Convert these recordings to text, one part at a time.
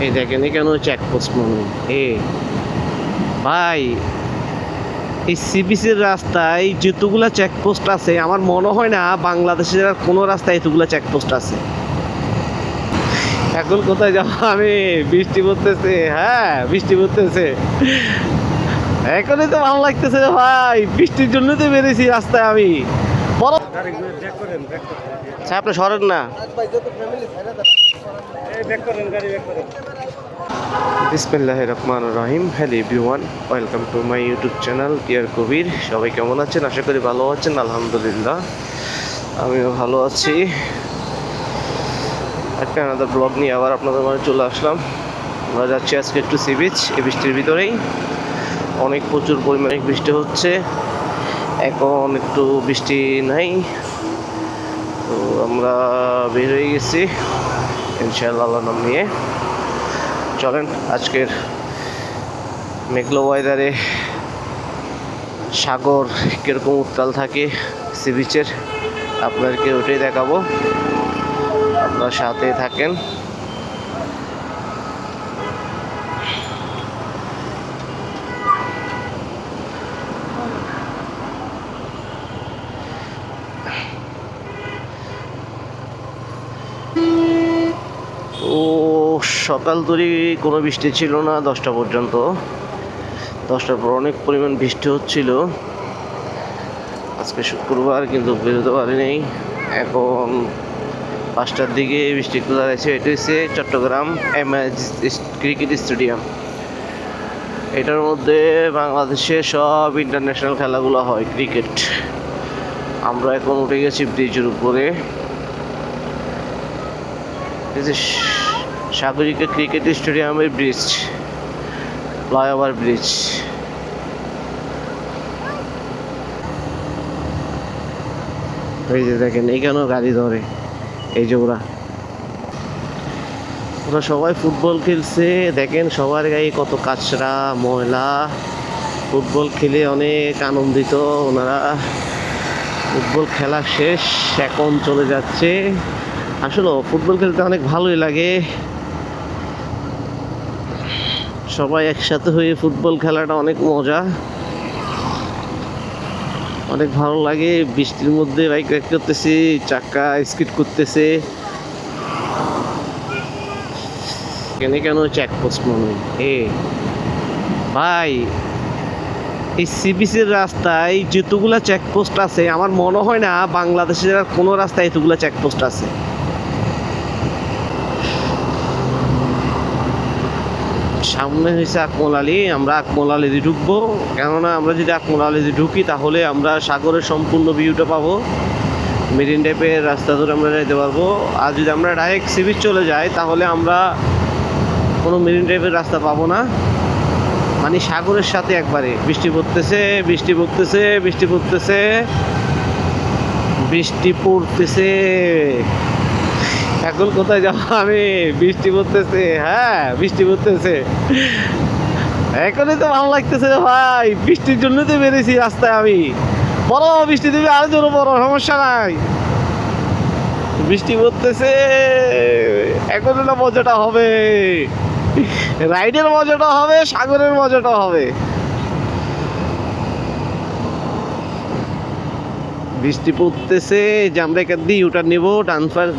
এই দেখেন কেন চেকপোস্ট মনে এ ভাই, এই সিবিসির রাস্তায় যেতগুলা চেকপোস্ট আছে আমার মনে হয় না বাংলাদেশের আর কোনো রাস্তায় এতগুলা চেকপোস্ট আছে। এখন কোথায় যাবো আমি? বৃষ্টি পড়তেছে, হ্যাঁ বৃষ্টি পড়তেছে। এখনই তো ভালো লাগতেছে রে ভাই, বৃষ্টির জন্য তো বেরিয়েছি রাস্তায় আমি। বড় আচ্ছা, আপনি সরেন না। বিসমিল্লাহির রহমানির রহিম। Hello everyone, welcome to my YouTube channel Piyar Kabir. সবাই কেমন আছেন? আশা করি ভালো আছেন। আলহামদুলিল্লাহ আমিও ভালো আছি। একটা আলাদা ব্লগ নিয়ে আবার আপনাদের মাঝে চলে আসলাম। আমরা যাচ্ছি আজকে একটু সি বিচ, এই বৃষ্টির ভিতরেই। অনেক প্রচুর পরিমাণে বৃষ্টি হচ্ছে, এখন একটু বৃষ্টি নাই, তো আমরা বের হয়ে গেছি ইনশাআল্লাহ আল্লাহর নাম নিয়ে। চলেন আজকের মেঘলা ওয়েদারে সাগর কীরকম উত্তাল থাকে সি বিচের আপনাদেরকে ওটাই দেখাবো, আপনার সাথে থাকেন। ও সকাল ধরে কোনো বৃষ্টি ছিল না, 10টা পর্যন্ত। 10টার পর অনেক পরিমাণ বৃষ্টি হচ্ছিল। আজকে শুক্রবার, কিন্তু বেরোতে পারিনি। এখন 5টার দিকে বৃষ্টি একটু দাঁড়াইছে। এটা হচ্ছে চট্টগ্রাম ক্রিকেট স্টেডিয়াম। এটার মধ্যে বাংলাদেশের সব ইন্টারন্যাশনাল খেলাগুলো হয় ক্রিকেট। আমরা এখন উঠে গেছি ব্রিজের উপরে। সাগরিকা ক্রিকেট স্টেডিয়ামের ব্রিজ, ফ্লাইওভার ব্রিজ। এই যে দেখেন এইখানেও গাড়ি ধরে, এই যে ওরা সবাই ফুটবল খেলছে। দেখেন সবার গায়ে কত কাচরা ময়লা। ফুটবল খেলে অনেক আনন্দিত ওনারা। ফুটবল খেলা শেষ, এখন চলে যাচ্ছে। আসলে ফুটবল খেলতে অনেক ভালোই লাগে, সবাই একসাথে হয়ে ফুটবল খেলাটা অনেক মজা, অনেক ভালো লাগে। বৃষ্টির মধ্যে বাইক রাইড করতেছি, চাকা স্কিড করতেছে। কেন চেকপোস্ট মনে এ ভাই, এই সিবিসির রাস্তায় যেতগুলা চেকপোস্ট আছে আমার মনে হয় না বাংলাদেশের আর কোনো রাস্তায় এতগুলা চেকপোস্ট আছে। সামনে হয়েছে আকমল আমরা আকমল দিয়ে ঢুকবো, কেননা আমরা যদি আকমল দিয়ে ঢুকি তাহলে আমরা সাগরের সম্পূর্ণ ভিউটা পাবো। মেরিন টাইপের রাস্তা ধরে আমরা যেতে পারবো। আর যদি আমরা ডাইরেক্ট সি বিচ চলে যাই তাহলে আমরা কোনো মেরিন টাইপের রাস্তা পাবো না। মানে সাগরের সাথে একবারে বৃষ্টি পড়তেছে, বৃষ্টি পড়তেছে, বৃষ্টি পড়তেছে, বৃষ্টি পড়তেছে। এখন কোথায় যাবো আমি? বৃষ্টি পড়তেছে, হ্যাঁ বৃষ্টি পড়তেছে। এখনই তো ভালো লাগতেছে রে ভাই, বৃষ্টির জন্য তো বেরিয়েছি রাস্তায় আমি। বড় বৃষ্টি দিবি, আরো জোরে বড়, সমস্যা নাই। বৃষ্টি পড়তেছে, এখন না মজাটা হবে, রাইডের মজাটা হবে, সাগরের মজাটা হবে। বৃষ্টি পড়তেছে, যে আমরা এখান দিয়ে ইউটার্ন নিব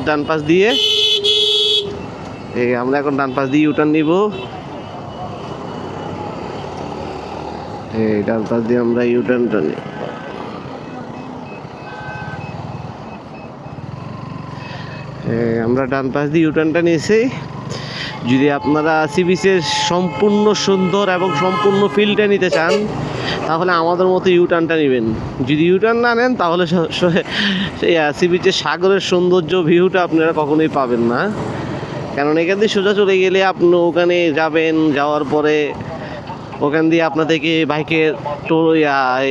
ডান পাশ দিয়ে। এই আমরা এখন ডান পাশ দিয়ে ইউটার্ন নিব। এই ডান পাশ দিয়ে আমরা ইউটার্নটা নিব। আমরা ডান পাশ দিয়ে ইউটার্নটা নিয়েছি। যদি আপনারা সি বিচের সম্পূর্ণ সুন্দর এবং সম্পূর্ণ ফিলটা নিতে চান তাহলে আমাদের মতো ইউটার্নটা নেবেন। যদি ইউটার্ন না নেন তাহলে সি বিচের সাগরের সৌন্দর্য ভিউটা আপনারা কখনোই পাবেন না। কারণ এখান দিয়ে সোজা চলে গেলে আপনি ওখানে যাবেন, যাওয়ার পরে ওখান দিয়ে আপনাদেরকে বাইকে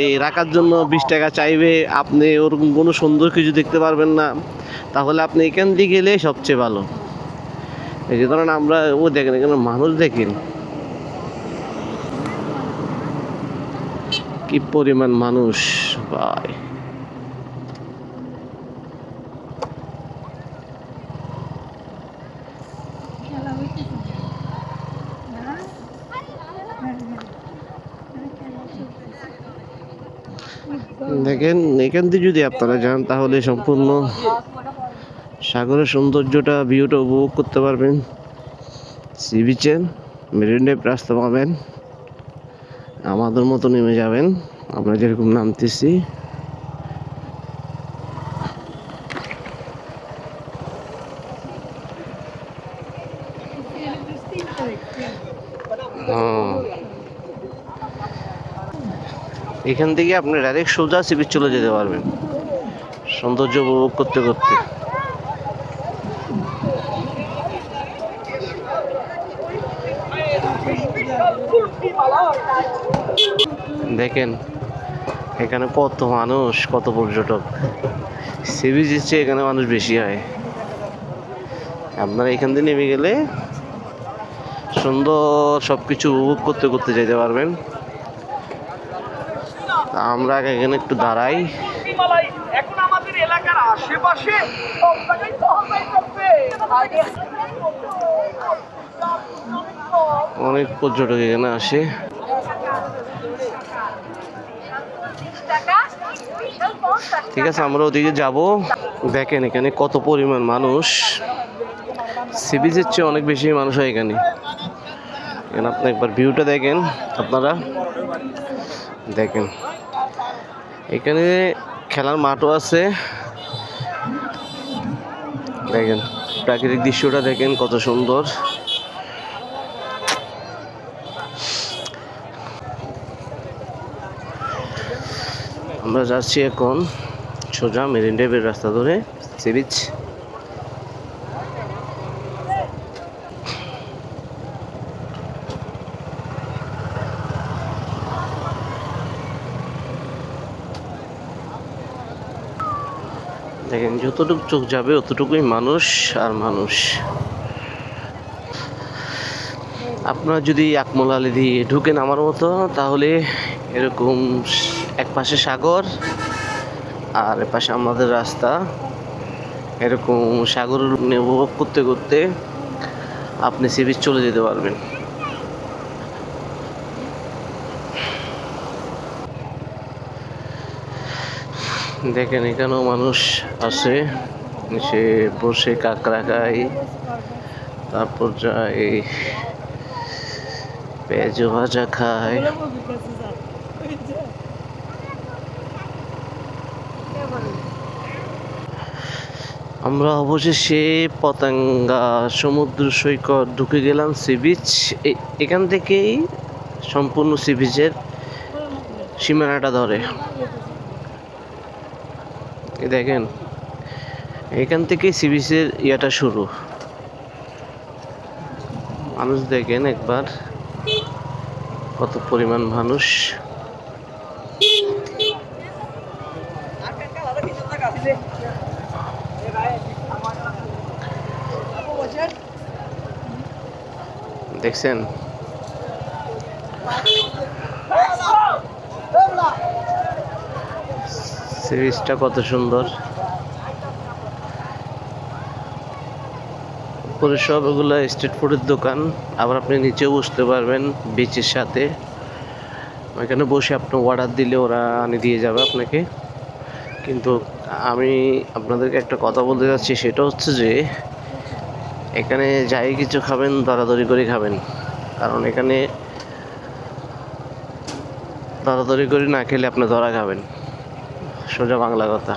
এই রাখার জন্য 20 টাকা চাইবে। আপনি ওরকম কোনো সুন্দর কিছু দেখতে পারবেন না। তাহলে আপনি এখান দিয়ে গেলে সবচেয়ে ভালো। এই যে ধরেন আমরা দেখেন এখানে মানুষ দেখেন কি পরিমাণ মানুষ ভাই। দেখেন এখান থেকে যদি আপনারা যান তাহলে সম্পূর্ণ সাগরের সৌন্দর্যটা ভিউটা উপভোগ করতে পারবেন। সি বিচের মেরিন ড্রাইভ রাস্তা পাবেন, আমাদের মতো নেমে যাবেন আমরা যেরকম নামতেছি। এখান থেকে আপনি ডাইরেক্ট সোজা সি বিচ চলে যেতে পারবেন সৌন্দর্য উপভোগ করতে করতে। দেখেন এখানে কত মানুষ, কত পর্যটক। সি বিচের চেয়ে এখানে মানুষ বেশি হয়। আপনারা এখান থেকে নেমে গেলে সুন্দর সবকিছু উপভোগ করতে করতে যেতে পারবেন। আমরা এখানে একটু দাঁড়াই। এখন আমাদের এলাকার আশেপাশে অনেক পর্যটক এখানে আসে। ঠিক আছে, আমরা ওদিকে যাব। দেখেন এখানে কত পরিমাণ মানুষ, সি বিচের চেয়ে অনেক বেশি মানুষ হয় এখানে। এখানে আপনি একবার ভিউটা দেখেন, আপনারা দেখেন এখানে খেলার মাঠও আছে। দেখেন প্রাকৃতিক দৃশ্যটা দেখেন কত সুন্দর। আমরা যাচ্ছি এখন সোজা মেরিন ড্রাইভের রাস্তা ধরে সি বিচ। দেখেন যতটুকু চোখ যাবে অতটুকুই মানুষ আর মানুষ। আপনারা যদি আকমল আলী দিয়ে ঢুকেন আমার মতো, তাহলে এরকম এক পাশে সাগর আর এ পাশে আমাদের রাস্তা, এরকম সাগর উপভোগ করতে করতে আপনি সি বিচ চলে যেতে পারবেন। দেখেন এখানেও মানুষ আসে, সে বসে কাঁকড়া খায়, তারপর যায় পেঁয়াজ ভাজা খায়। আমরা অবশেষে পতেঙ্গা সমুদ্র সৈকত ঢুকে গেলাম সি বিচ। এখান থেকেই সম্পূর্ণ সি বিচের সীমানাটা ধরে। দেখেন এখান থেকে সি বিচের ইয়াটা শুরু। মানুষ দেখেন একবার কত পরিমাণ মানুষ। দেখছেন সি বিচটা কত সুন্দর। উপরে সব এগুলো স্ট্রিট ফুডের দোকান, আবার আপনি নিচেও বসতে পারবেন বিচের সাথে। ওইখানে বসে আপনি অর্ডার দিলে ওরা আনি দিয়ে যাবে আপনাকে। কিন্তু আমি আপনাদেরকে একটা কথা বলতে চাচ্ছি, সেটা হচ্ছে যে এখানে যাই কিছু খাবেন দরাদরি করে খাবেন, কারণ এখানে দরাদরি করে না খেলে আপনি ধরা খাবেন, সোজা বাংলা কথা।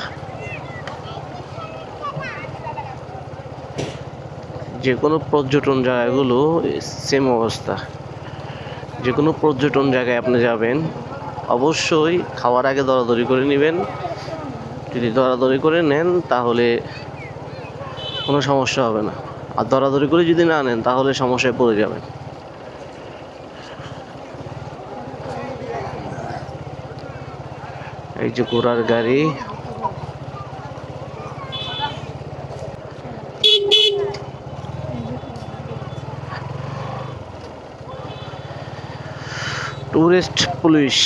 যে কোনো পর্যটন জায়গাগুলো সেম অবস্থা। যে কোনো পর্যটন জায়গায় আপনি যাবেন অবশ্যই খাওয়ার আগে দরাদরি করে নেবেন। যদি দরাদরি করে নেন তাহলে কোনো সমস্যা হবে না, আর দরাদরি করে যদি না নেন তাহলে সমস্যায় পড়ে যাবেন। এই যে ঘোড়ার গাড়ি, টুরিস্ট পুলিশ।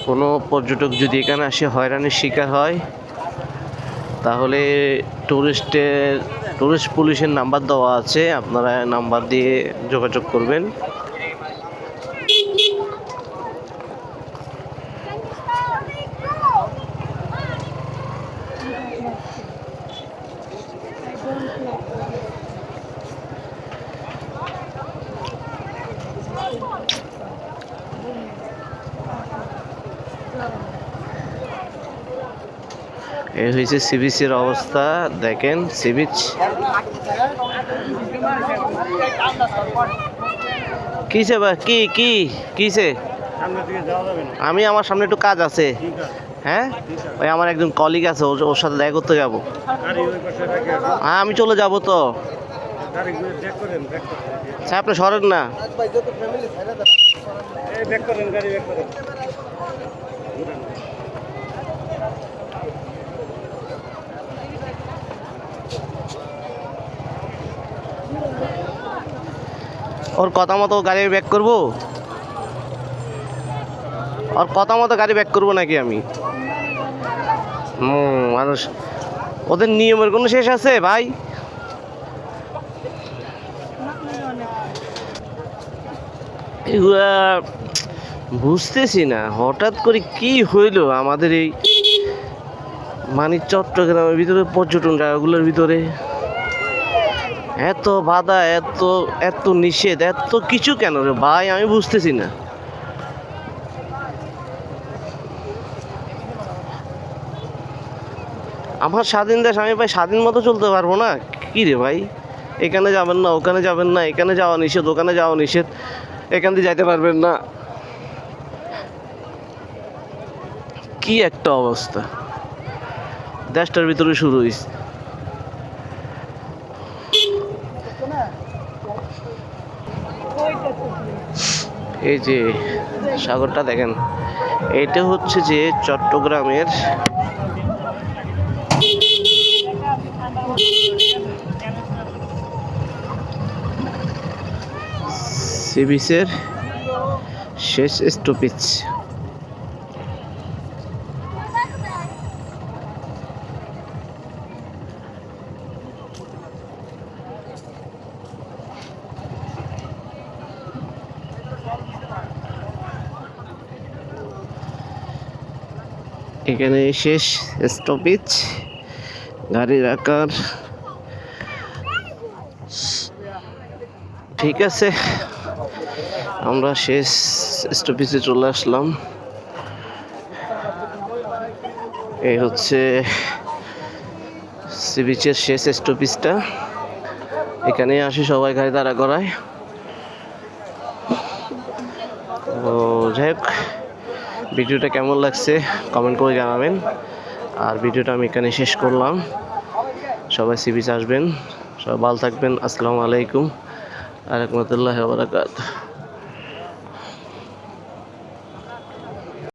কোনো পর্যটক যদি এখানে আসে হয়রানির শিকার হয় তাহলে টুরিস্ট পুলিশের নাম্বার দেওয়া আছে, আপনারা নাম্বার দিয়ে যোগাযোগ করবেন। এই হয়েছে সি বিচের অবস্থা, দেখেন সি বিচ। কিসে বা কি কি কিসে? আমি আমার সামনে একটু কাজ আছে। হ্যাঁ, ওই আমার একজন কলিগ আছে, ওর সাথে দেখা করতে যাবো। হ্যাঁ, আমি চলে যাব তো। আচ্ছা, আপনি সরেন না। ওর কথা মতো গাড়ি ব্যাক করবো? ওর কথা মতো গাড়ি ব্যাক করবো নাকি আমি? মানুষ, ওদের নিয়মের কোনো শেষ আছে ভাই? এগুলা বুঝতেছি না, হঠাৎ করে কি হইলো আমাদের এই মানে চট্টগ্রামের ভিতরে, পর্যটন জায়গাগুলোর ভিতরে এত বাধা, এত এত নিষেধ, এত কিছু কেন রে ভাই? আমি বুঝতেছি না। আমার স্বাধীন দেশ, আমি ভাই স্বাধীন মতো চলতে পারবো না? কি রে ভাই, এখানে যাবেন না, ওখানে যাবেন না, এখানে যাওয়া নিষেধ, ওখানে যাওয়া নিষেধ, এখান দিয়ে যাইতে পারবেন না। কি একটা অবস্থা দেশটার ভিতরে শুরু হয়েছে। এই যে সাগরটা দেখেন, এটা হচ্ছে যে চট্টগ্রামের সি বিচের শেষ স্টপেজ। এখানে শেষ স্টপেজ গাড়ি রাখার। ঠিক আছে, আমরা শেষ স্টপেজে চলে আসলাম। এই হচ্ছে সি বিচের শেষ স্টপেজটা। এখানে আসি সবাই গাড়ি দাঁড়া করায়। তো যাই হোক, ভিডিওটা কেমন লাগছে কমেন্ট করে জানাবেন। আর ভিডিওটা আমি এখানে শেষ করলাম। সবাই সি বিচ আসবেন, সবাই ভালো থাকবেন। আসসালামু আলাইকুম ওয়া রাহমাতুল্লাহি ওয়া বারাকাতুহু।